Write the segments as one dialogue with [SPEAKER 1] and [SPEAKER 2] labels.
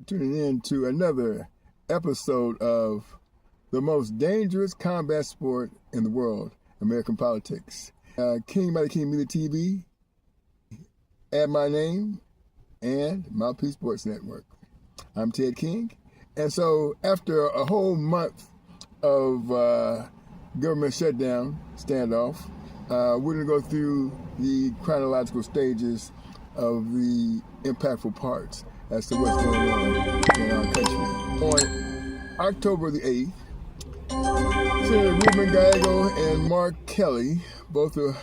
[SPEAKER 1] Tuning in to another episode of the most dangerous combat sport in the world, American politics. King by the King Media TV, add my name, and Mouthpiece Sports Network. I'm Ted King. And so after a whole month of government shutdown, standoff, we're going to go through the chronological stages of the impactful parts as to what's going on in our country. On October the 8th, Senator Ruben Gallego and Mark Kelly, both are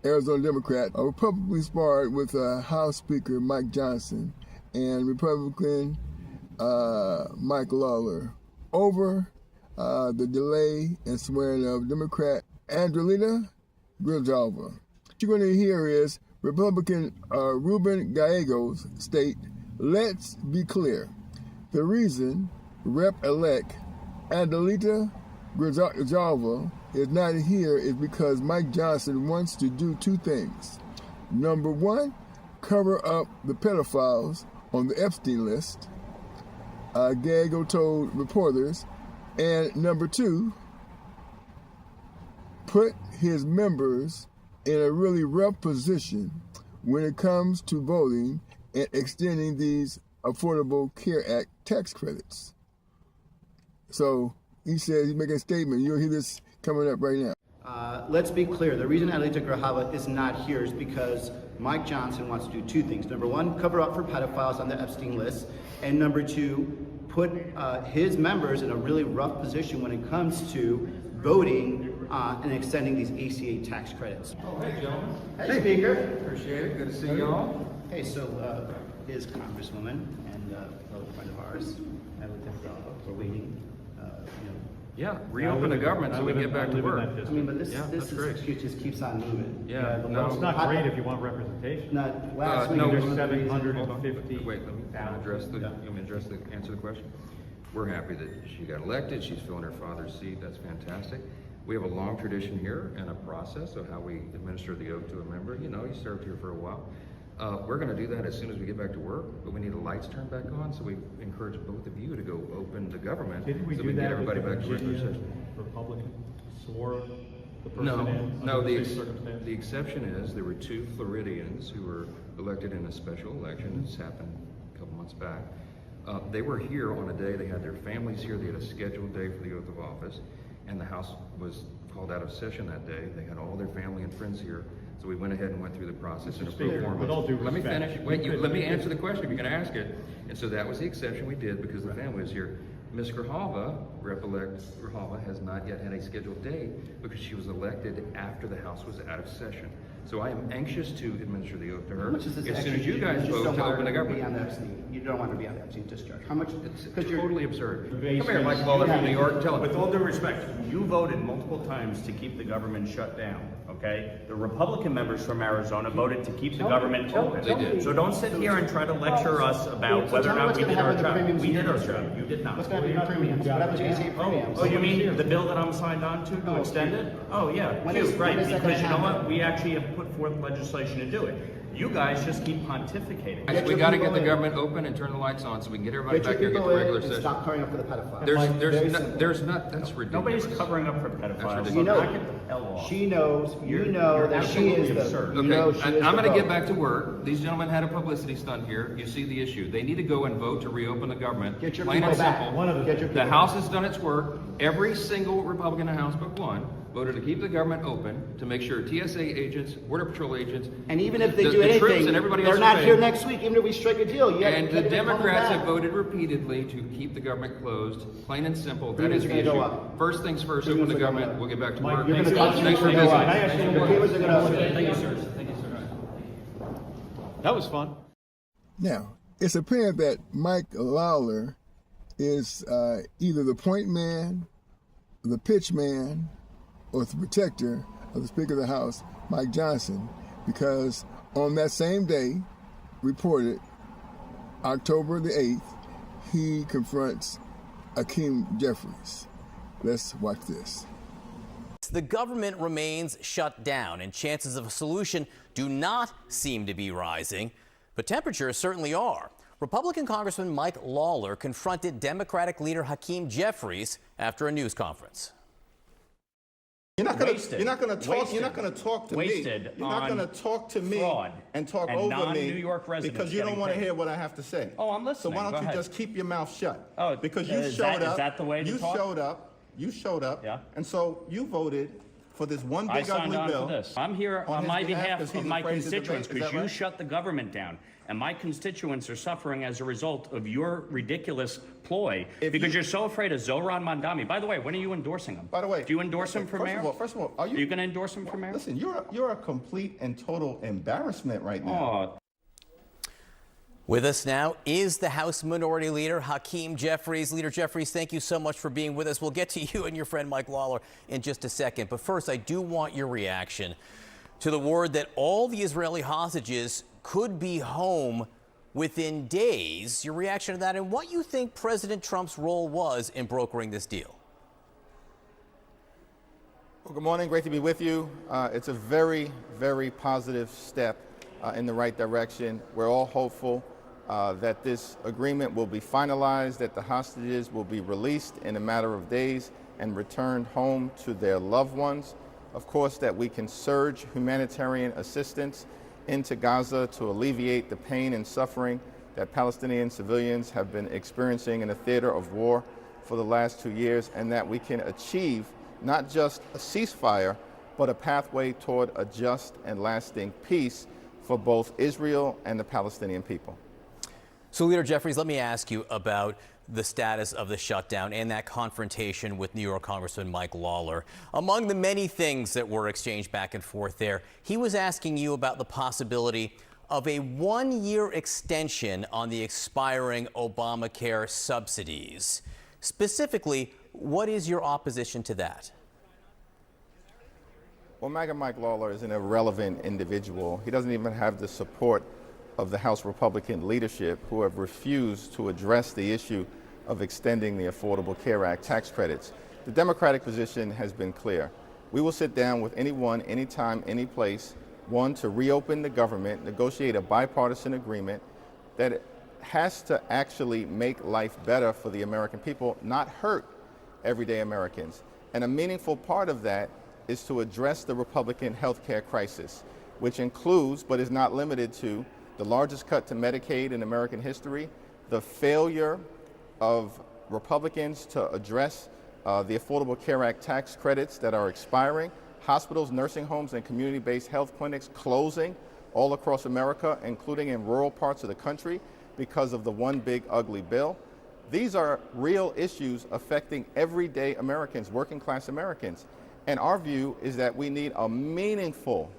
[SPEAKER 1] Arizona Democrat, were publicly sparred with House Speaker Mike Johnson and Republican Mike Lawler over the delay in swearing of Democrat Andrelita Grijalva. What you're going to hear is Republican Ruben Gallegos state, "Let's be clear. The reason Rep-elect Andrelita Grijalva is not here is because Mike Johnson wants to do two things. Number one, cover up the pedophiles on the Epstein list," Gallego told reporters, "and number two, put his members in a really rough position when it comes to voting and extending these Affordable Care Act tax credits." So he says, he's making a statement. You'll hear this coming up right now.
[SPEAKER 2] Let's be clear. The reason Andrelita Grijalva is not here is because Mike Johnson wants to do two things. Number one, cover up for pedophiles on the Epstein list. And number two, put his members in a really rough position when it comes to voting and extending these ACA tax credits.
[SPEAKER 3] Oh, hey, gentlemen.
[SPEAKER 2] Hey, Speaker.
[SPEAKER 3] Appreciate it. Good to see you all.
[SPEAKER 2] Hey, so his Congresswoman and a friend of ours, Andrelita Grijalva, we're waiting.
[SPEAKER 3] Yeah, reopen the government so we can get back to work.
[SPEAKER 2] I mean, but this excuse just keeps on moving.
[SPEAKER 3] Yeah,
[SPEAKER 4] Well, it's not great if you want representation.
[SPEAKER 2] Not last week.
[SPEAKER 3] no,
[SPEAKER 2] there
[SPEAKER 4] There's
[SPEAKER 2] was
[SPEAKER 4] 750.
[SPEAKER 3] Wait, let me answer the question. We're happy that she got elected. She's filling her father's seat. That's fantastic. We have a long tradition here and a process of how we administer the oath to a member. You know, you served here for a while. We're going to do that as soon as we get back to work, but we need the lights turned back on, so we encourage both of you to go open the government
[SPEAKER 4] Didn't we
[SPEAKER 3] so
[SPEAKER 4] do
[SPEAKER 3] we can
[SPEAKER 4] that
[SPEAKER 3] get everybody
[SPEAKER 4] with
[SPEAKER 3] back to
[SPEAKER 4] the
[SPEAKER 3] work.
[SPEAKER 4] Virginia Republican swore the person
[SPEAKER 3] No,
[SPEAKER 4] in
[SPEAKER 3] no.
[SPEAKER 4] under this circumstance?
[SPEAKER 3] The exception is there were two Floridians who were elected in a special election. This happened a couple months back. They were here on a day. They had their families here. They had a scheduled day for the oath of office, and the House was called out of session that day. They had all their family and friends here. So we went ahead and went through the process in a pro forma.
[SPEAKER 4] With all due
[SPEAKER 3] Let me
[SPEAKER 4] respect,
[SPEAKER 3] finish. Wait, let me answer the question if you're going to ask it. And so that was the exception we did because the family was here. Ms. Grijalva, Rep-elect Grijalva, has not yet had a scheduled day because she was elected after the House was out of session. So I am anxious to administer the oath to her
[SPEAKER 2] How much is this
[SPEAKER 3] as soon
[SPEAKER 2] actually?
[SPEAKER 3] as you guys
[SPEAKER 2] just
[SPEAKER 3] vote
[SPEAKER 2] don't
[SPEAKER 3] to
[SPEAKER 2] want
[SPEAKER 3] open
[SPEAKER 2] her
[SPEAKER 3] the
[SPEAKER 2] to be
[SPEAKER 3] government.
[SPEAKER 2] on the Epstein. You don't want to be on the Epstein discharge. How much?
[SPEAKER 3] It's
[SPEAKER 2] Because you're
[SPEAKER 3] totally absurd. Come
[SPEAKER 4] Based
[SPEAKER 3] here,
[SPEAKER 4] on-
[SPEAKER 3] Mike Lawler from New York. Tell
[SPEAKER 5] With
[SPEAKER 3] him.
[SPEAKER 5] all due respect, you voted multiple times to keep the government shut down, okay? The Republican members from Arizona voted to keep the government open.
[SPEAKER 3] They did.
[SPEAKER 5] So don't sit here and try to lecture us about
[SPEAKER 2] So
[SPEAKER 5] whether
[SPEAKER 2] tell
[SPEAKER 5] or
[SPEAKER 2] me
[SPEAKER 5] not
[SPEAKER 2] what's
[SPEAKER 5] we
[SPEAKER 2] gonna
[SPEAKER 5] did our
[SPEAKER 2] happen to
[SPEAKER 5] job.
[SPEAKER 2] premiums
[SPEAKER 5] We
[SPEAKER 2] in
[SPEAKER 5] did our
[SPEAKER 2] your
[SPEAKER 5] job. You did not.
[SPEAKER 2] What's going to be the premiums? What happens to ACA premiums?
[SPEAKER 5] Oh, you mean the bill that I'm signed on to extend it? Oh, yeah,
[SPEAKER 2] When
[SPEAKER 5] cute,
[SPEAKER 2] is
[SPEAKER 5] right,
[SPEAKER 2] that
[SPEAKER 5] because
[SPEAKER 2] gonna
[SPEAKER 5] you know what?
[SPEAKER 2] happen?
[SPEAKER 5] We actually have put forth legislation to do it. You guys just keep pontificating.
[SPEAKER 2] Get
[SPEAKER 3] We
[SPEAKER 2] your
[SPEAKER 3] got to
[SPEAKER 2] people
[SPEAKER 3] get the
[SPEAKER 2] in.
[SPEAKER 3] government open and turn the lights on so we can get everybody
[SPEAKER 2] Get your
[SPEAKER 3] back here and get
[SPEAKER 2] people
[SPEAKER 3] the
[SPEAKER 2] in
[SPEAKER 3] regular
[SPEAKER 2] and
[SPEAKER 3] session.
[SPEAKER 2] stop covering up for the pedophiles.
[SPEAKER 3] There's not, that's ridiculous.
[SPEAKER 5] Nobody's covering up for pedophiles.
[SPEAKER 3] ridiculous.
[SPEAKER 5] So
[SPEAKER 2] You
[SPEAKER 5] knock
[SPEAKER 2] know,
[SPEAKER 5] it the hell off.
[SPEAKER 2] she knows, you
[SPEAKER 5] You're
[SPEAKER 2] know that she is
[SPEAKER 5] absolutely
[SPEAKER 2] the,
[SPEAKER 5] absurd.
[SPEAKER 2] you know
[SPEAKER 3] Okay,
[SPEAKER 2] she is
[SPEAKER 3] I'm
[SPEAKER 2] the
[SPEAKER 3] going to get
[SPEAKER 2] vote.
[SPEAKER 3] back to work. These gentlemen had a publicity stunt here. You see the issue. They need to go and vote to reopen the government.
[SPEAKER 2] Get your
[SPEAKER 3] Plain
[SPEAKER 2] people
[SPEAKER 3] and
[SPEAKER 2] back.
[SPEAKER 3] simple.
[SPEAKER 4] One of the-
[SPEAKER 2] Get your
[SPEAKER 3] The
[SPEAKER 2] people
[SPEAKER 3] House
[SPEAKER 2] back.
[SPEAKER 3] has done its work. Every single Republican in the House but one voted to keep the government open, to make sure TSA agents, Border Patrol agents,
[SPEAKER 2] And even if they
[SPEAKER 3] the
[SPEAKER 2] do
[SPEAKER 3] troops
[SPEAKER 2] anything,
[SPEAKER 3] and everybody
[SPEAKER 2] they're
[SPEAKER 3] else
[SPEAKER 2] not
[SPEAKER 3] obey.
[SPEAKER 2] here next week, even if we strike a deal. You have to
[SPEAKER 3] And
[SPEAKER 2] get
[SPEAKER 3] the
[SPEAKER 2] them coming
[SPEAKER 3] Democrats
[SPEAKER 2] back.
[SPEAKER 3] have voted repeatedly to keep the government closed. Plain and simple. That
[SPEAKER 2] Premiums
[SPEAKER 3] is
[SPEAKER 2] are
[SPEAKER 3] the
[SPEAKER 2] gonna
[SPEAKER 3] issue.
[SPEAKER 2] go up.
[SPEAKER 3] First things first,
[SPEAKER 2] Premiums
[SPEAKER 3] open the
[SPEAKER 2] are going
[SPEAKER 3] government.
[SPEAKER 2] up.
[SPEAKER 3] We'll get back to
[SPEAKER 4] Mike,
[SPEAKER 3] work.
[SPEAKER 4] you're
[SPEAKER 3] Thanks
[SPEAKER 4] gonna
[SPEAKER 3] for
[SPEAKER 4] continue
[SPEAKER 3] visiting.
[SPEAKER 4] to go on. Can I ask you
[SPEAKER 2] The
[SPEAKER 4] one more
[SPEAKER 2] premiums are gonna up.
[SPEAKER 4] Thank you, sir. Thank you, sir. That was fun.
[SPEAKER 1] Now, it's apparent that Mike Lawler is either the point man, the pitch man, or the protector of the Speaker of the House, Mike Johnson, because on that same day, reported October the 8th, he confronts Akeem Jeffries. Let's watch this.
[SPEAKER 6] The government remains shut down, and chances of a solution do not seem to be rising, but temperatures certainly are. Republican Congressman Mike Lawler confronted Democratic leader Hakeem Jeffries after a news conference.
[SPEAKER 7] You're not going to talk.
[SPEAKER 5] Wasted.
[SPEAKER 7] You're not going to talk to me.
[SPEAKER 5] Wasted
[SPEAKER 7] You're not
[SPEAKER 5] on
[SPEAKER 7] going to talk to me
[SPEAKER 5] fraud
[SPEAKER 7] and talk
[SPEAKER 5] and
[SPEAKER 7] over
[SPEAKER 5] non-New
[SPEAKER 7] me
[SPEAKER 5] York residents
[SPEAKER 7] because you don't
[SPEAKER 5] getting
[SPEAKER 7] want to
[SPEAKER 5] paid.
[SPEAKER 7] hear what I have to say.
[SPEAKER 5] Oh, I'm listening.
[SPEAKER 7] So why
[SPEAKER 5] Go
[SPEAKER 7] don't you
[SPEAKER 5] ahead.
[SPEAKER 7] just keep your mouth shut?
[SPEAKER 5] Oh,
[SPEAKER 7] because you
[SPEAKER 5] is
[SPEAKER 7] showed
[SPEAKER 5] that-
[SPEAKER 7] up.
[SPEAKER 5] is that the way to
[SPEAKER 7] you
[SPEAKER 5] talk?
[SPEAKER 7] showed up. You showed up.
[SPEAKER 5] Yeah.
[SPEAKER 7] And so you voted for this one
[SPEAKER 5] I
[SPEAKER 7] big
[SPEAKER 5] signed
[SPEAKER 7] ugly
[SPEAKER 5] on
[SPEAKER 7] bill.
[SPEAKER 5] for this. I'm here on
[SPEAKER 7] his
[SPEAKER 5] my behalf
[SPEAKER 7] 'cause
[SPEAKER 5] of
[SPEAKER 7] he's
[SPEAKER 5] my
[SPEAKER 7] afraid to debate.
[SPEAKER 5] constituents
[SPEAKER 7] Is
[SPEAKER 5] because
[SPEAKER 7] that
[SPEAKER 5] you
[SPEAKER 7] right?
[SPEAKER 5] shut the government down. And my constituents are suffering as a result of your ridiculous ploy because you're so afraid of Zohran Mandami. By the way, when are you endorsing him?
[SPEAKER 7] By the way,
[SPEAKER 5] do you endorse him for mayor?
[SPEAKER 7] First of all, are
[SPEAKER 5] Are you going to endorse him for mayor?
[SPEAKER 7] Listen, you're a complete and total embarrassment right now.
[SPEAKER 5] Oh,
[SPEAKER 6] With us now is the House Minority Leader, Hakeem Jeffries. Leader Jeffries, thank you so much for being with us. We'll get to you and your friend Mike Lawler in just a second. But first, I do want your reaction to the word that all the Israeli hostages could be home within days. Your reaction to that and what you think President Trump's role was in brokering this deal.
[SPEAKER 7] Well, good morning. Great to be with you. It's a very, very positive step in the right direction. We're all hopeful that this agreement will be finalized, that the hostages will be released in a matter of days and returned home to their loved ones. Of course, that we can surge humanitarian assistance into Gaza to alleviate the pain and suffering that Palestinian civilians have been experiencing in a theater of war for the last 2 years, and that we can achieve not just a ceasefire, but a pathway toward a just and lasting peace for both Israel and the Palestinian people.
[SPEAKER 6] So, Leader Jeffries, let me ask you about the status of the shutdown and that confrontation with New York Congressman Mike Lawler. Among the many things that were exchanged back and forth there, he was asking you about the possibility of a one-year extension on the expiring Obamacare subsidies. Specifically, what is your opposition to that?
[SPEAKER 7] Well, MAGA Mike Lawler is an irrelevant individual. He doesn't even have the support of the House Republican leadership, who have refused to address the issue of extending the Affordable Care Act tax credits. The Democratic position has been clear. We will sit down with anyone, anytime, any place, one, to reopen the government, negotiate a bipartisan agreement that has to actually make life better for the American people, not hurt everyday Americans. And a meaningful part of that is to address the Republican health care crisis, which includes, but is not limited to, the largest cut to Medicaid in American history, the failure of Republicans to address the Affordable Care Act tax credits that are expiring, hospitals, nursing homes, and community-based health clinics closing all across America, including in rural parts of the country, because of the one big ugly bill. These are real issues affecting everyday Americans, working class Americans. And our view is that we need a meaningful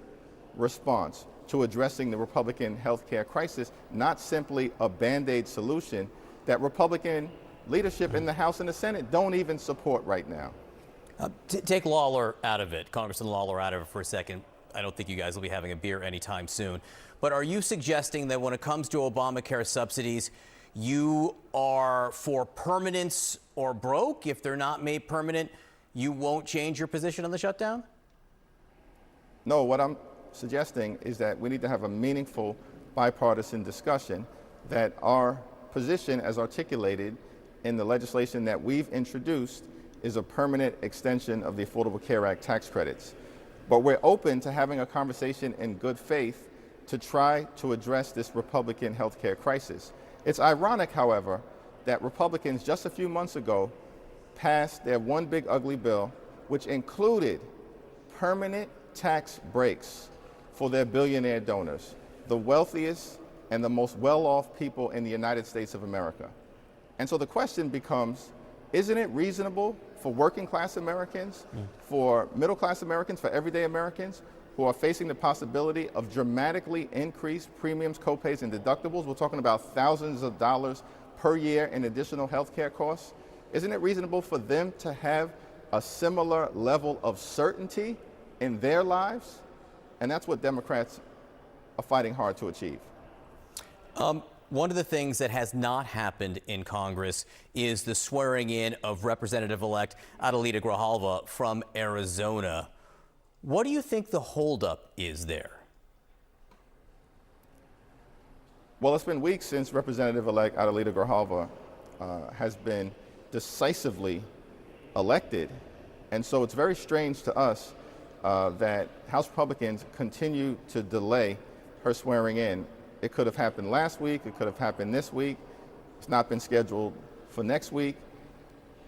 [SPEAKER 7] response to addressing the Republican health care crisis, not simply a Band-Aid solution that Republican leadership in the House and the Senate don't even support right now.
[SPEAKER 6] Take Lawler out of it, Congressman Lawler out of it for a second. I don't think you guys will be having a beer anytime soon. But are you suggesting that when it comes to Obamacare subsidies, you are for permanence or broke? If they're not made permanent, you won't change your position on the shutdown?
[SPEAKER 7] No, what I'm suggesting is that we need to have a meaningful bipartisan discussion, that our position as articulated in the legislation that we've introduced is a permanent extension of the Affordable Care Act tax credits. But we're open to having a conversation in good faith to try to address this Republican health care crisis. It's ironic, however, that Republicans just a few months ago passed their one big ugly bill, which included permanent tax breaks for their billionaire donors, the wealthiest and the most well-off people in the United States of America. And so the question becomes, isn't it reasonable for working class Americans, for middle class Americans, for everyday Americans who are facing the possibility of dramatically increased premiums, copays, and deductibles? We're talking about thousands of dollars per year in additional health care costs. Isn't it reasonable for them to have a similar level of certainty in their lives? And that's what Democrats are fighting hard to achieve.
[SPEAKER 6] One of the things that has not happened in Congress is the swearing in of Representative-elect Adelita Grijalva from Arizona. What do you think the holdup is there?
[SPEAKER 7] Well, it's been weeks since Representative-elect Adelita Grijalva has been decisively elected. And so it's very strange to us that House Republicans continue to delay her swearing in. It could have happened last week. It could have happened this week. It's not been scheduled for next week.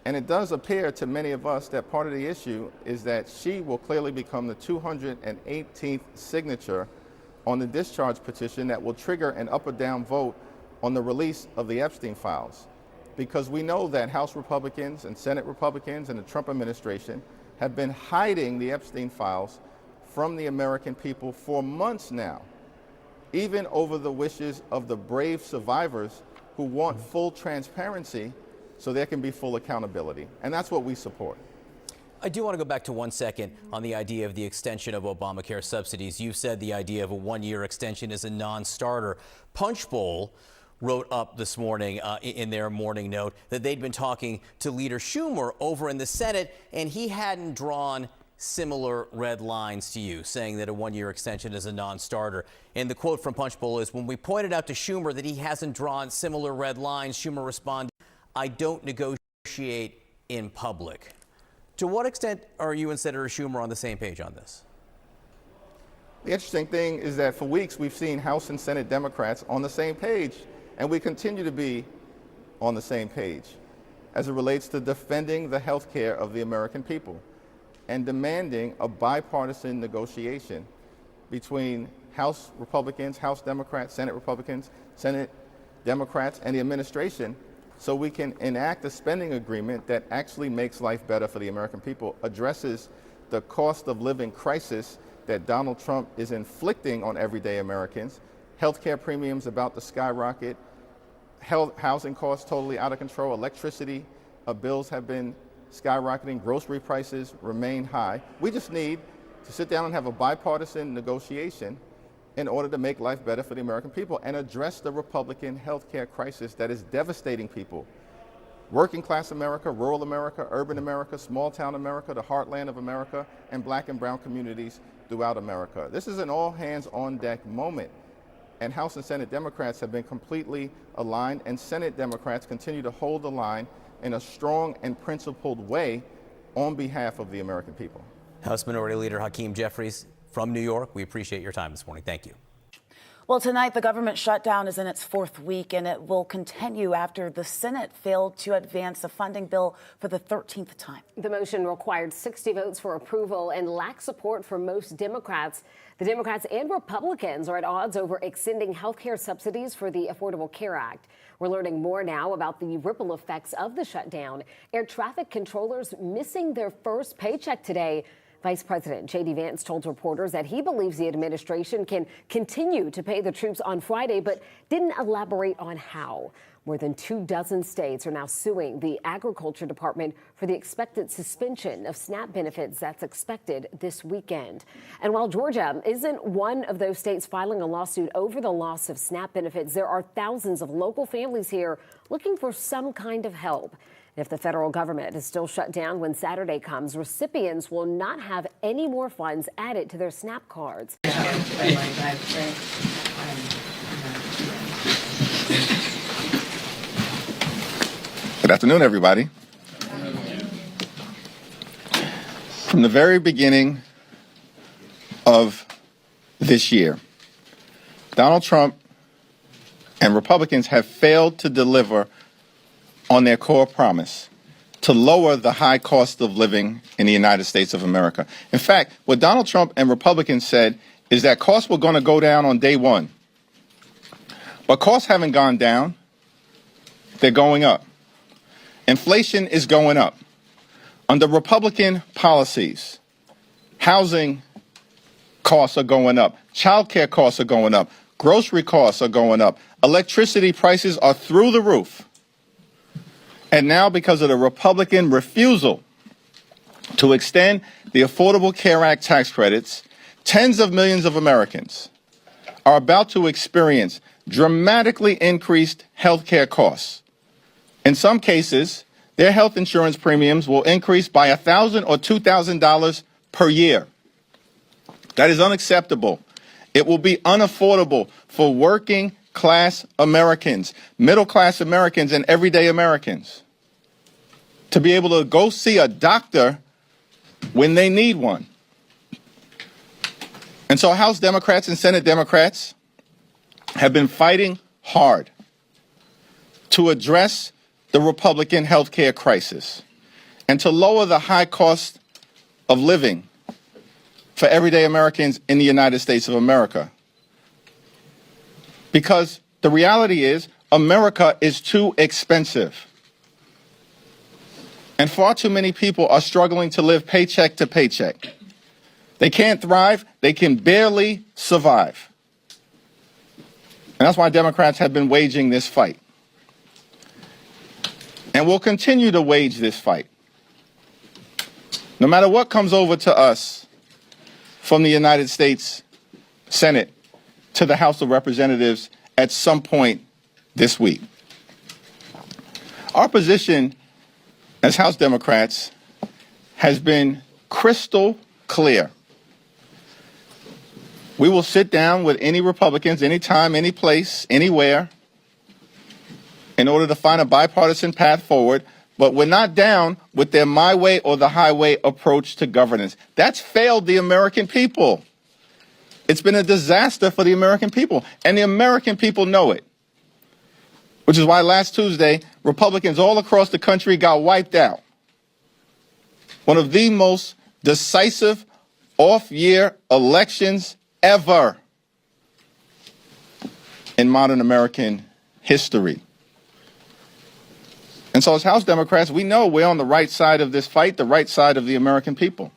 [SPEAKER 7] And it does appear to many of us that part of the issue is that she will clearly become the 218th signature on the discharge petition that will trigger an up or down vote on the release of the Epstein files. Because we know that House Republicans and Senate Republicans and the Trump administration have been hiding the Epstein files from the American people for months now, even over the wishes of the brave survivors who want full transparency so there can be full accountability. And that's what we support.
[SPEAKER 6] I do want to go back to 1 second on the idea of the extension of Obamacare subsidies. You said the idea of a one-year extension is a non-starter. Punchbowl wrote up this morning in their morning note that they'd been talking to Leader Schumer over in the Senate, and he hadn't drawn similar red lines to you, saying that a one-year extension is a non-starter. And the quote from Punchbowl is, when we pointed out to Schumer that he hasn't drawn similar red lines, Schumer responded, "I don't negotiate in public." To what extent are you and Senator Schumer on the same page on this?
[SPEAKER 7] The interesting thing is that for weeks we've seen House and Senate Democrats on the same page, and we continue to be on the same page as it relates to defending the health care of the American people and demanding a bipartisan negotiation between House Republicans, House Democrats, Senate Republicans, Senate Democrats, and the administration, so we can enact a spending agreement that actually makes life better for the American people, addresses the cost of living crisis that Donald Trump is inflicting on everyday Americans, healthcare premiums about to skyrocket, housing costs totally out of control, electricity bills have been skyrocketing, grocery prices remain high. We just need to sit down and have a bipartisan negotiation in order to make life better for the American people and address the Republican healthcare crisis that is devastating people. Working class America, rural America, urban America, small town America, the heartland of America, and black and brown communities throughout America. This is an all hands on deck moment. And House and Senate Democrats have been completely aligned, and Senate Democrats continue to hold the line in a strong and principled way on behalf of the American people.
[SPEAKER 6] House Minority Leader Hakeem Jeffries from New York, we appreciate your time this morning. Thank you.
[SPEAKER 8] Well, tonight the government shutdown is in its fourth week, and it will continue after the Senate failed to advance a funding bill for the 13th time.
[SPEAKER 9] The motion required 60 votes for approval and lacked support from most Democrats. The Democrats and Republicans are at odds over extending health care subsidies for the Affordable Care Act. We're learning more now about the ripple effects of the shutdown. Air traffic controllers missing their first paycheck today. Vice President J.D. Vance told reporters that he believes the administration can continue to pay the troops on Friday, but didn't elaborate on how. More than 24 states are now suing the Agriculture Department for the expected suspension of SNAP benefits that's expected this weekend. And while Georgia isn't one of those states filing a lawsuit over the loss of SNAP benefits, there are thousands of local families here looking for some kind of help. If the federal government is still shut down when Saturday comes, recipients will not have any more funds added to their SNAP cards.
[SPEAKER 7] Good afternoon, everybody. From the very beginning of this year, Donald Trump and Republicans have failed to deliver on their core promise to lower the high cost of living in the United States of America. In fact, what Donald Trump and Republicans said is that costs were going to go down on day one. But costs haven't gone down. They're going up. Inflation is going up. Under Republican policies, housing costs are going up. Child care costs are going up. Grocery costs are going up. Electricity prices are through the roof. And now, because of the Republican refusal to extend the Affordable Care Act tax credits, tens of millions of Americans are about to experience dramatically increased health care costs. In some cases, their health insurance premiums will increase by $1,000 or $2,000 per year. That is unacceptable. It will be unaffordable for working, class Americans, middle class Americans, and everyday Americans to be able to go see a doctor when they need one. And so House Democrats and Senate Democrats have been fighting hard to address the Republican health care crisis and to lower the high cost of living for everyday Americans in the United States of America. Because the reality is, America is too expensive. And far too many people are struggling to live paycheck to paycheck. They can't thrive, they can barely survive. And that's why Democrats have been waging this fight. And we'll continue to wage this fight. No matter what comes over to us from the United States Senate to the House of Representatives at some point this week. Our position as House Democrats has been crystal clear. We will sit down with any Republicans, anytime, any place, anywhere, in order to find a bipartisan path forward, but we're not down with their my way or the highway approach to governance. That's failed the American people. It's been a disaster for the American people, and the American people know it. Which is why last Tuesday, Republicans all across the country got wiped out. One of the most decisive off-year elections ever in modern American history. And so as House Democrats, we know we're on the right side of this fight, the right side of the American people.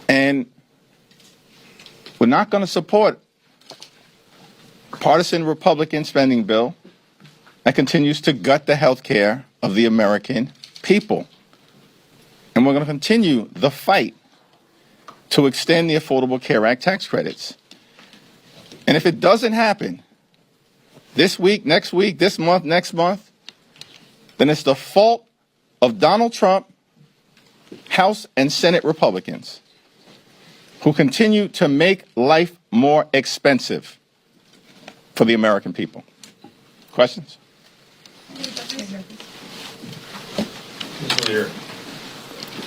[SPEAKER 7] And we're not going to support a partisan Republican spending bill that continues to gut the health care of the American people. And we're going to continue the fight to extend the Affordable Care Act tax credits. And if it doesn't happen this week, next week, this month, next month, then it's the fault of Donald Trump, House and Senate Republicans, who continue to make life more expensive for the American people. Questions?
[SPEAKER 4] Mr. Leader,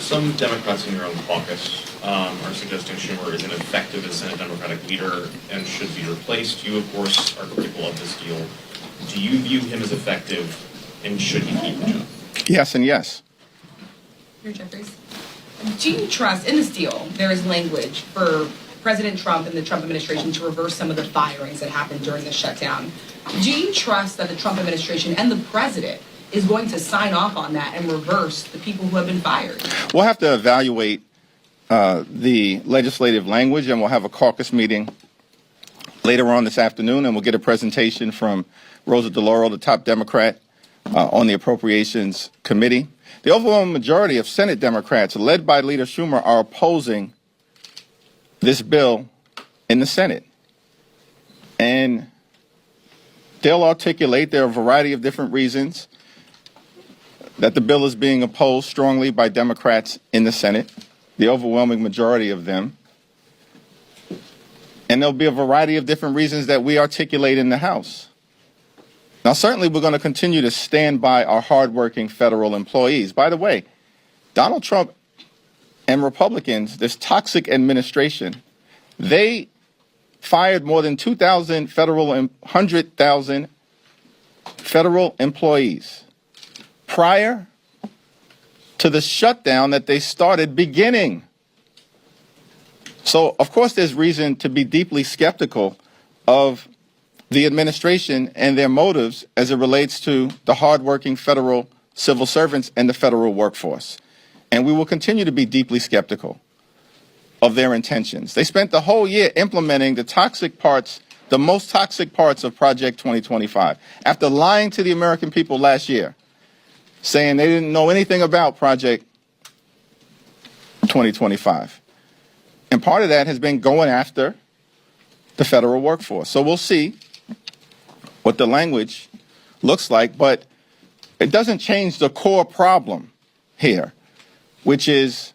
[SPEAKER 4] some Democrats in your own caucus are suggesting Schumer is ineffective as Senate Democratic leader and should be replaced. You, of course, are critical of this deal. Do you view him as effective, and should he keep the job?
[SPEAKER 7] Yes and yes.
[SPEAKER 10] Here, Jeffries. Do you trust, in this deal, there is language for President Trump and the Trump administration to reverse some of the firings that happened during the shutdown. Do you trust that the Trump administration and the president is going to sign off on that and reverse the people who have been fired?
[SPEAKER 7] We'll have to evaluate the legislative language, and we'll have a caucus meeting later on this afternoon, and we'll get a presentation from Rosa DeLauro, the top Democrat on the Appropriations Committee. The overwhelming majority of Senate Democrats, led by Leader Schumer, are opposing this bill in the Senate. And they'll articulate, there are a variety of different reasons that the bill is being opposed strongly by Democrats in the Senate, the overwhelming majority of them. And there'll be a variety of different reasons that we articulate in the House. Now, certainly we're going to continue to stand by our hardworking federal employees. By the way, Donald Trump and Republicans, this toxic administration, they fired more than 100,000 federal employees prior to the shutdown that they started beginning. So, of course, there's reason to be deeply skeptical of the administration and their motives as it relates to the hardworking federal civil servants and the federal workforce. And we will continue to be deeply skeptical of their intentions. They spent the whole year implementing the toxic parts, the most toxic parts of Project 2025, after lying to the American people last year, saying they didn't know anything about Project 2025. And part of that has been going after the federal workforce. So we'll see what the language looks like, but it doesn't change the core problem here, which is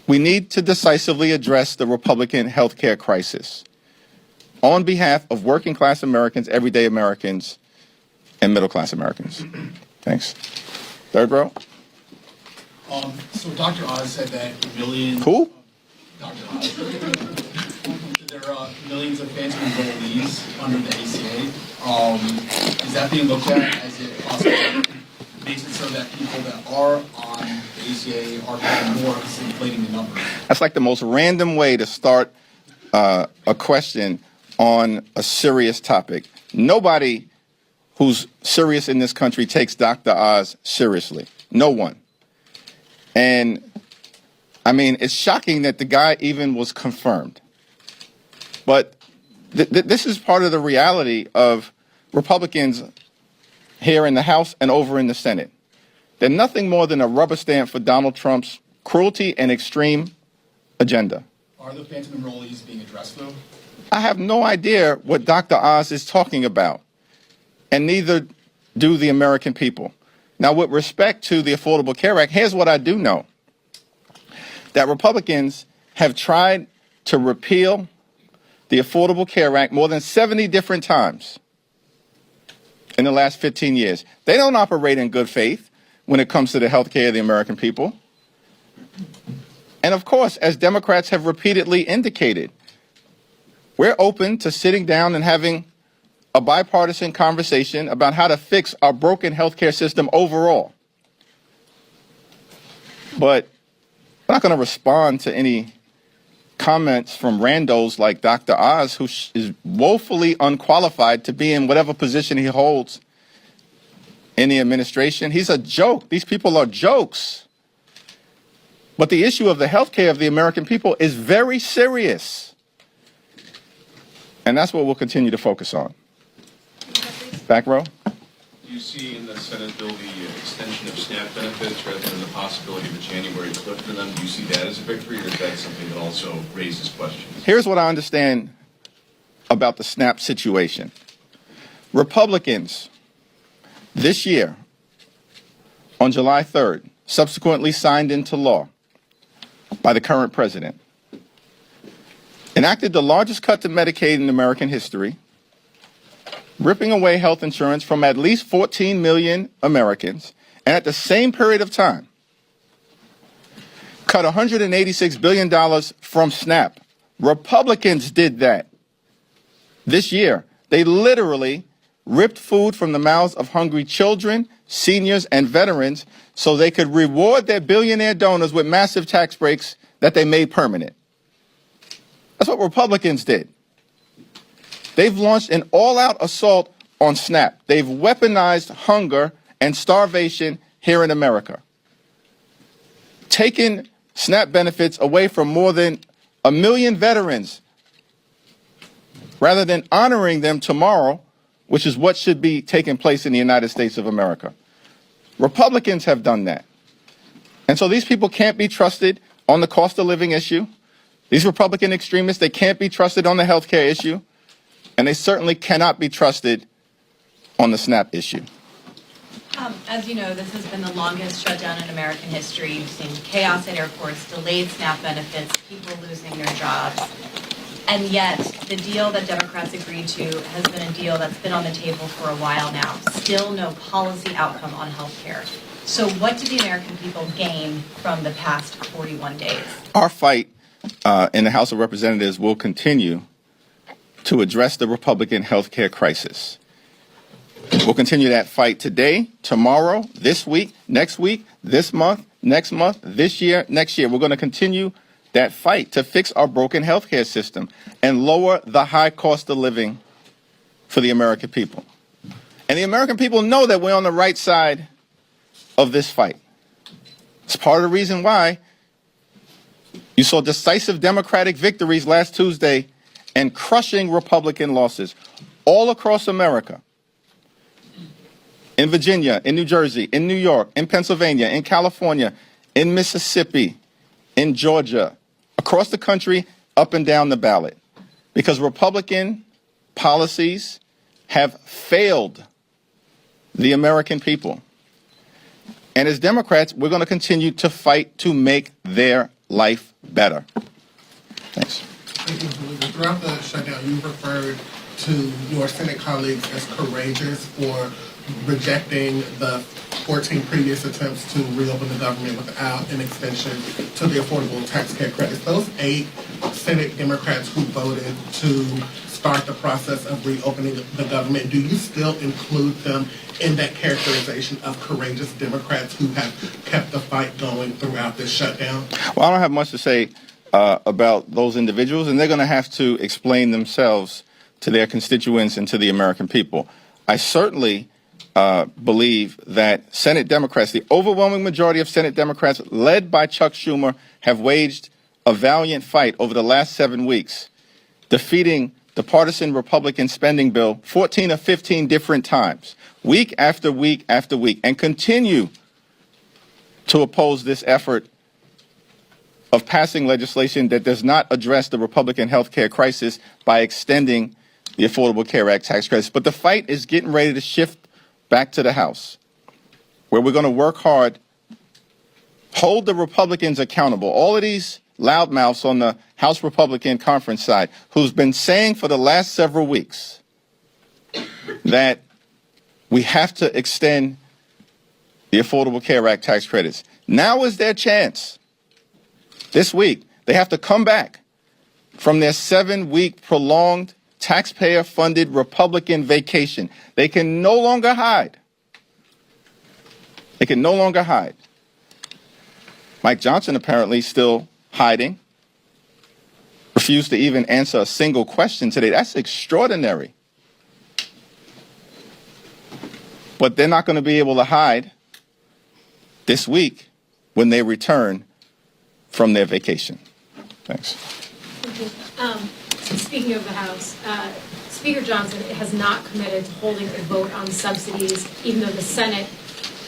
[SPEAKER 7] we need to decisively address the Republican health care crisis. on behalf of working class Americans, everyday Americans, and middle class Americans. Thanks. Third row.
[SPEAKER 11] So Dr. Oz said that millions.
[SPEAKER 7] Who?
[SPEAKER 11] Dr. Oz. There are millions of phantom enrollees under the ACA. Is that being looked at as it possibly makes it so that people that are on the ACA are paying more, because inflating the numbers?
[SPEAKER 7] That's like the most random way to start a question on a serious topic. Nobody who's serious in this country takes Dr. Oz seriously. No one. And I mean, it's shocking that the guy even was confirmed. But this is part of the reality of Republicans here in the House and over in the Senate. They're nothing more than a rubber stamp for Donald Trump's cruelty and extreme agenda.
[SPEAKER 11] Are the phantom enrollees being addressed, though?
[SPEAKER 7] I have no idea what Dr. Oz is talking about, and neither do the American people. Now, with respect to the Affordable Care Act, here's what I do know. That Republicans have tried to repeal the Affordable Care Act more than 70 different times in the last 15 years. They don't operate in good faith when it comes to the health care of the American people. And of course, as Democrats have repeatedly indicated, we're open to sitting down and having a bipartisan conversation about how to fix our broken health care system overall. But I'm not going to respond to any comments from randos like Dr. Oz, who is woefully unqualified to be in whatever position he holds in the administration. He's a joke. These people are jokes. But the issue of the health care of the American people is very serious. And that's what we'll continue to focus on. Back row.
[SPEAKER 12] Do you see in the Senate bill the extension of SNAP benefits rather than the possibility of a January cliff for them? Do you see that as a victory, or is that something that also raises questions?
[SPEAKER 7] Here's what I understand about the SNAP situation. Republicans this year, on July 3rd, subsequently signed into law by the current president, enacted the largest cut to Medicaid in American history, ripping away health insurance from at least 14 million Americans, and at the same period of time, cut $186 billion from SNAP. Republicans did that this year. They literally ripped food from the mouths of hungry children, seniors, and veterans so they could reward their billionaire donors with massive tax breaks that they made permanent. That's what Republicans did. They've launched an all-out assault on SNAP. They've weaponized hunger and starvation here in America, taken SNAP benefits away from more than 1 million veterans rather than honoring them tomorrow, which is what should be taking place in the United States of America. Republicans have done that. And so these people can't be trusted on the cost of living issue. These Republican extremists, they can't be trusted on the health care issue. And they certainly cannot be trusted on the SNAP issue.
[SPEAKER 13] As you know, this has been the longest shutdown in American history. You've seen chaos at airports, delayed SNAP benefits, people losing their jobs. And yet, the deal that Democrats agreed to has been a deal that's been on the table for a while now. Still no policy outcome on health care. So what did the American people gain from the past 41 days? Our
[SPEAKER 7] fight in the House of Representatives will continue to address the Republican health care crisis. We'll continue that fight today, tomorrow, this week, this month, next month, this year, next year. We're going to continue that fight to fix our broken health care system and lower the high cost of living for the American people. And the American people know that we're on the right side of this fight. It's part of the reason why you saw decisive Democratic victories last Tuesday and crushing Republican losses all across America. In Virginia, in New Jersey, in New York, in Pennsylvania, in California, in Mississippi, in Georgia, across the country, up and down the ballot. Because Republican policies have failed the American people. And as Democrats, we're going to continue to fight to make their life better. Thanks.
[SPEAKER 14] throughout the shutdown, you referred to your Senate colleagues as courageous for rejecting the 14 previous attempts to reopen the government without an extension to the affordable tax care credits. Those 8 Senate Democrats who voted to start the process of reopening the government, do you still include them in that characterization of courageous Democrats who have kept the fight going throughout this shutdown?
[SPEAKER 7] Well, I don't have much to say about those individuals, and they're going to have to explain themselves to their constituents and to the American people. I certainly believe that Senate Democrats, the overwhelming majority of Senate Democrats, led by Chuck Schumer, have waged a valiant fight over the last 7 weeks, defeating the partisan Republican spending bill 14 or 15 different times, week after week after week, and continue to oppose this effort of passing legislation that does not address the Republican health care crisis by extending the Affordable Care Act tax credits. But the fight is getting ready to shift back to the House, where we're going to work hard, hold the Republicans accountable. All of these loudmouths on the House Republican conference side who's been saying for the last several weeks that we have to extend the Affordable Care Act tax credits. Now is their chance. This week, they have to come back from their 7-week prolonged taxpayer-funded Republican vacation. They can no longer hide. They can no longer hide. Mike Johnson apparently still hiding, refused to even answer a single question today. That's extraordinary. But they're not going to be able to hide this week when they return from their vacation. Thanks.
[SPEAKER 15] Speaking of the House, Speaker Johnson has not committed to holding a vote on subsidies, even though the Senate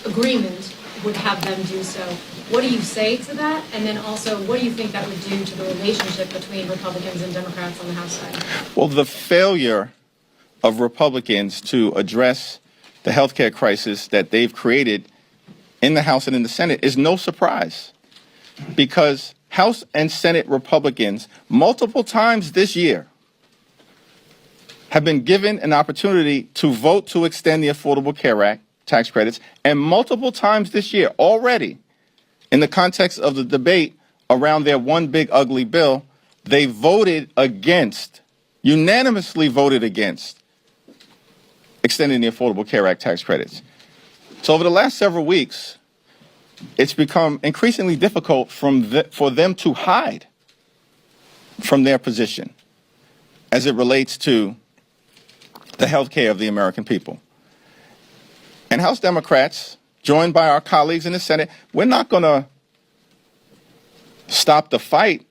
[SPEAKER 15] agreement would have them do so. What do you say to that? And then also, what do you think that would do to the relationship between Republicans and Democrats on the House side?
[SPEAKER 7] Well, the failure of Republicans to address the health care crisis that they've created in the House and in the Senate is no surprise, because House and Senate Republicans multiple times this year have been given an opportunity to vote to extend the Affordable Care Act tax credits, and multiple times this year already, in the context of the debate around their one big ugly bill, they voted against, unanimously voted against, extending the Affordable Care Act tax credits. So over the last several weeks, it's become increasingly difficult for them to hide from their position as it relates to the health care of the American people. And House Democrats, joined by our colleagues in the Senate, we're not going to stop the fight.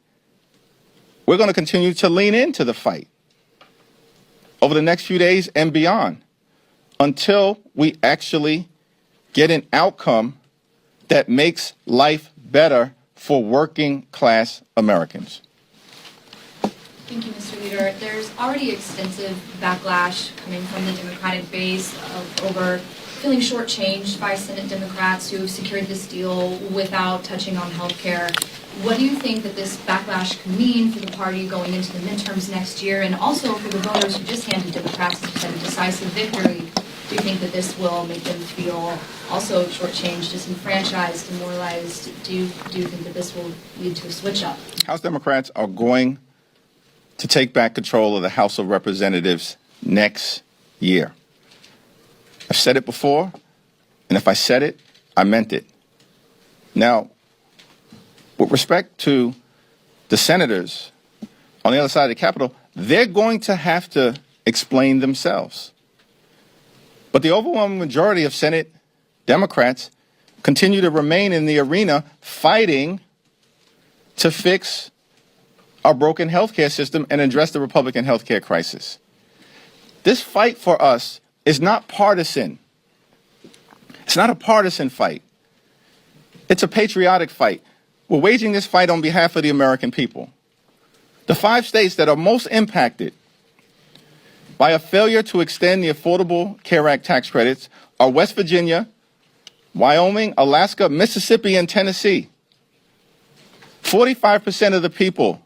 [SPEAKER 7] We're going to continue to lean into the fight over the next few days and beyond until we actually get an outcome that makes life better for working class Americans.
[SPEAKER 13] Thank you, Mr. Leader. There's already extensive backlash coming from the Democratic base over feeling shortchanged by Senate Democrats who have secured this deal without touching on health care. What do you think that this backlash could mean for the party going into the midterms next year, and also for the voters who just handed Democrats a decisive victory? Do you think that this will make them feel also shortchanged, disenfranchised, demoralized? Do you think that this will lead to a switch up?
[SPEAKER 7] House Democrats are going to take back control of the House of Representatives next year. I've said it before, and if I said it, I meant it. Now, with respect to the senators on the other side of the Capitol, they're going to have to explain themselves. But the overwhelming majority of Senate Democrats continue to remain in the arena fighting to fix our broken health care system and address the Republican health care crisis. This fight for us is not partisan. It's not a partisan fight. It's a patriotic fight. We're waging this fight on behalf of the American people. The 5 states that are most impacted by a failure to extend the Affordable Care Act tax credits are West Virginia, Wyoming, Alaska, Mississippi, and Tennessee. 45% of the people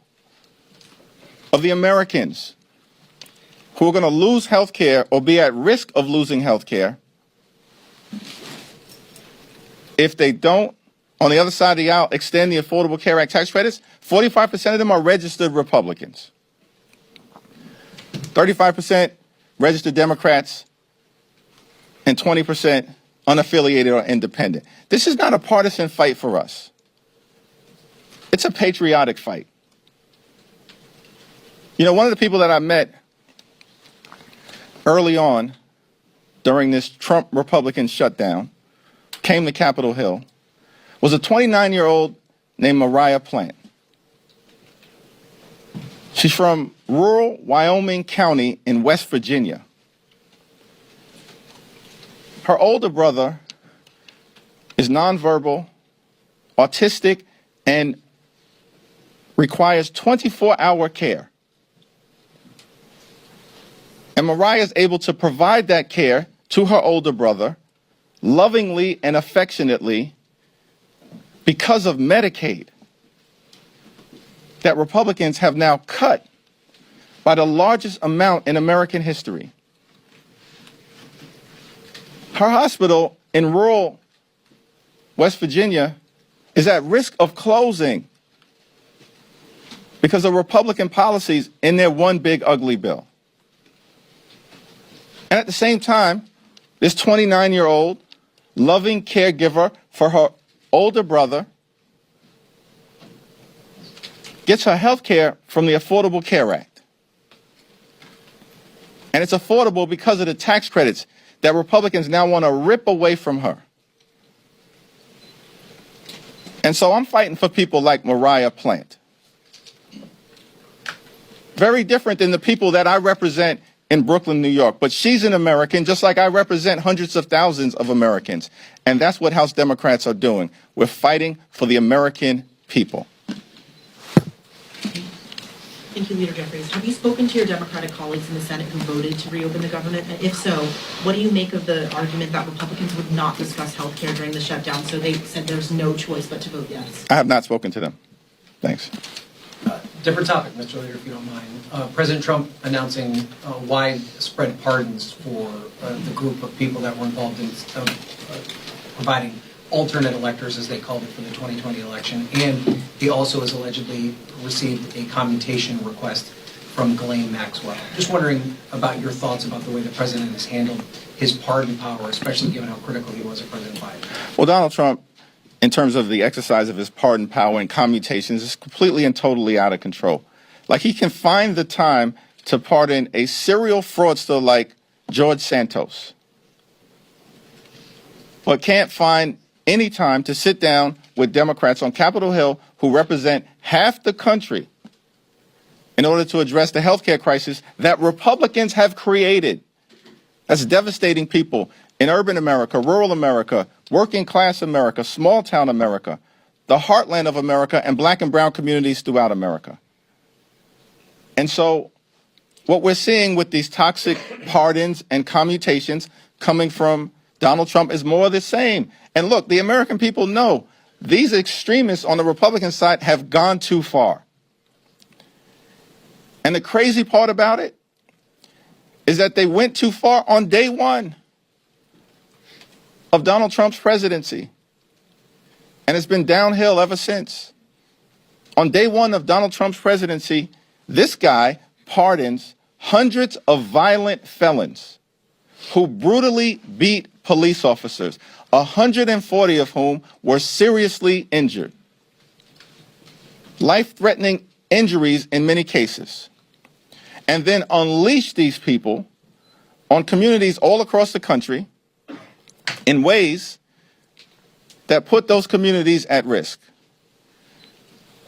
[SPEAKER 7] of the Americans who are going to lose health care or be at risk of losing health care if they don't, on the other side of the aisle, extend the Affordable Care Act tax credits. 45% of them are registered Republicans. 35% registered Democrats, and 20% unaffiliated or independent. This is not a partisan fight for us. It's a patriotic fight. You know, one of the people that I met early on during this Trump Republican shutdown, came to Capitol Hill, was a 29-year-old named Mariah Plant. She's from rural Wyoming County in West Virginia. Her older brother is nonverbal, autistic, and requires 24-hour care. And Mariah is able to provide that care to her older brother lovingly and affectionately because of Medicaid that Republicans have now cut by the largest amount in American history. Her hospital in rural West Virginia is at risk of closing because of Republican policies in their one big ugly bill. And at the same time, this 29-year-old loving caregiver for her older brother gets her health care from the Affordable Care Act. And it's affordable because of the tax credits that Republicans now want to rip away from her. And so I'm fighting for people like Mariah Plant. Very different than the people that I represent in Brooklyn, New York. But she's an American, just like I represent hundreds of thousands of Americans. And that's what House Democrats are doing. We're fighting for the American people.
[SPEAKER 16] Thank you, Leader Jeffries. Have you spoken to your Democratic colleagues in the Senate who voted to reopen the government? And if so, what do you make of the argument that Republicans would not discuss health care during the shutdown, so they said there's no choice but to vote yes?
[SPEAKER 7] I have not spoken to them. Thanks.
[SPEAKER 17] Different topic, Mr. Leader, if you don't mind. President Trump announcing widespread pardons for the group of people that were involved in providing alternate electors, as they called it, for the 2020 election. And he also has allegedly received a commutation request from Ghislaine Maxwell. Just wondering about your thoughts about the way the president has handled his pardon power, especially given how critical he was of President Biden.
[SPEAKER 7] Well, Donald Trump, in terms of the exercise of his pardon power and commutations, is completely and totally out of control. Like, he can find the time to pardon a serial fraudster like George Santos, but can't find any time to sit down with Democrats on Capitol Hill who represent half the country in order to address the health care crisis that Republicans have created. That's devastating people in urban America, rural America, working class America, small town America, the heartland of America, and black and brown communities throughout America. And so what we're seeing with these toxic pardons and commutations coming from Donald Trump is more of the same. And look, the American people know these extremists on the Republican side have gone too far. And the crazy part about it is that they went too far on day one of Donald Trump's presidency. And it's been downhill ever since. On day one of Donald Trump's presidency, this guy pardons hundreds of violent felons who brutally beat police officers, 140 of whom were seriously injured. Life-threatening injuries in many cases. And then unleash these people on communities all across the country in ways that put those communities at risk.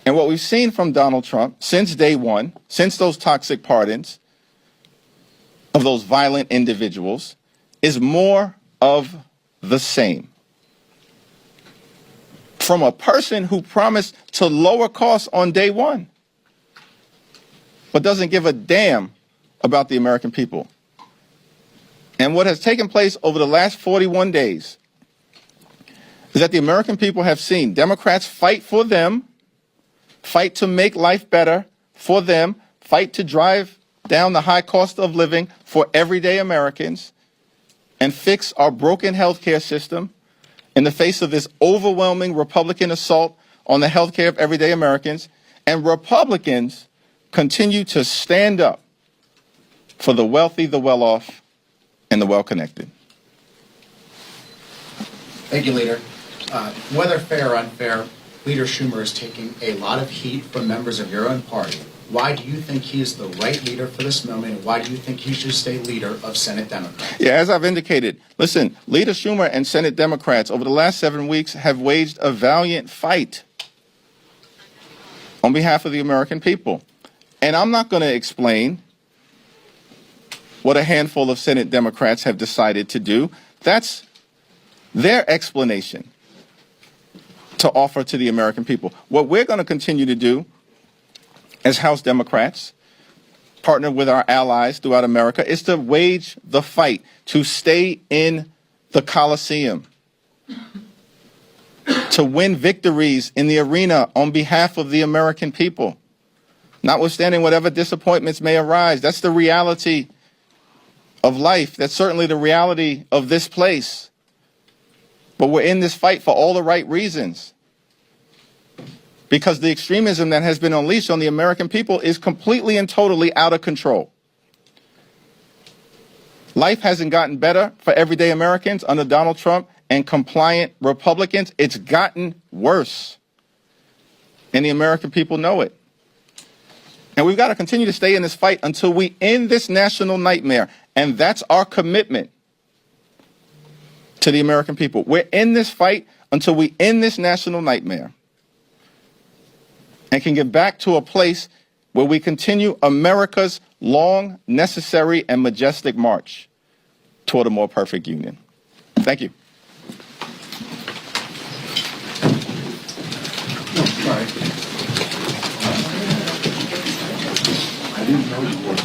[SPEAKER 7] And what we've seen from Donald Trump since day one, since those toxic pardons of those violent individuals, is more of the same. From a person who promised to lower costs on day one, but doesn't give a damn about the American people. And what has taken place over the last 41 days is that the American people have seen Democrats fight for them, fight to make life better for them, fight to drive down the high cost of living for everyday Americans, and fix our broken healthcare system in the face of this overwhelming Republican assault on the healthcare of everyday Americans. And Republicans continue to stand up for the wealthy, the well-off, and the well-connected.
[SPEAKER 18] Thank you, Leader. Whether fair or unfair, Leader Schumer is taking a lot of heat from members of your own party. Why do you think he is the right leader for this moment, and why do you think he should stay leader of Senate Democrats?
[SPEAKER 7] Yeah, as I've indicated, listen, Leader Schumer and Senate Democrats over the last 7 weeks have waged a valiant fight on behalf of the American people. And I'm not going to explain what a handful of Senate Democrats have decided to do. That's their explanation to offer to the American people. What we're going to continue to do as House Democrats, partner with our allies throughout America, is to wage the fight to stay in the Coliseum, to win victories in the arena on behalf of the American people, notwithstanding whatever disappointments may arise. That's the reality of life. That's certainly the reality of this place. But we're in this fight for all the right reasons, because the extremism that has been unleashed on the American people is completely and totally out of control. Life hasn't gotten better for everyday Americans under Donald Trump and compliant Republicans. It's gotten worse. And the American people know it. And we've got to continue to stay in this fight until we end this national nightmare. And that's our commitment to the American people. We're in this fight until we end this national nightmare and can get back to a place where we continue America's long, necessary, and majestic march toward a more perfect union. Thank you.
[SPEAKER 1] I didn't know you were